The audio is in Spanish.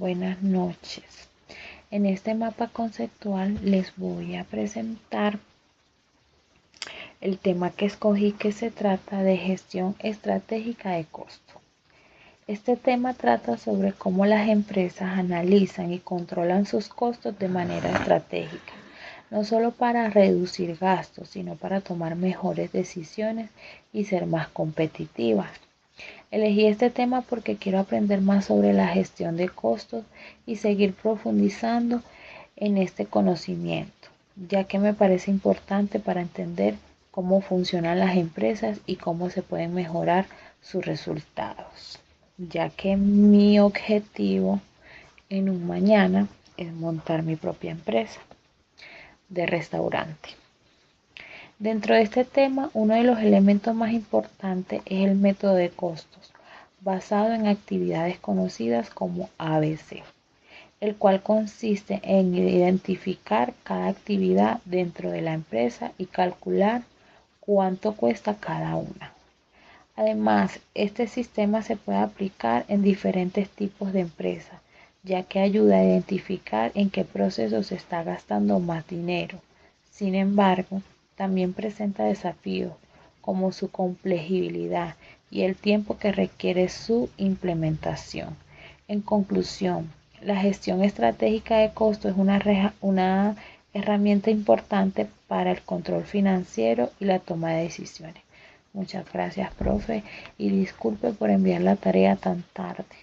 buenas noches. En este mapa conceptual les voy a presentar el tema que escogí, que se trata de gestión estratégica de costo. Este tema trata sobre cómo las empresas analizan y controlan sus costos de manera estratégica, no solo para reducir gastos, sino para tomar mejores decisiones y ser más competitivas. Elegí este tema porque quiero aprender más sobre la gestión de costos y seguir profundizando en este conocimiento, ya que me parece importante para entender cómo funcionan las empresas y cómo se pueden mejorar sus resultados, ya que mi objetivo en un mañana es montar mi propia empresa de restaurante. Dentro de este tema, uno de los elementos más importantes es el método de costos, basado en actividades conocidas como ABC, el cual consiste en identificar cada actividad dentro de la empresa y calcular cuánto cuesta cada una. Además, este sistema se puede aplicar en diferentes tipos de empresas, ya que ayuda a identificar en qué proceso se está gastando más dinero. Sin embargo, también presenta desafíos como su complejidad y el tiempo que requiere su implementación. En conclusión, la gestión estratégica de costos es una herramienta importante para el control financiero y la toma de decisiones. Muchas gracias, profe, y disculpe por enviar la tarea tan tarde.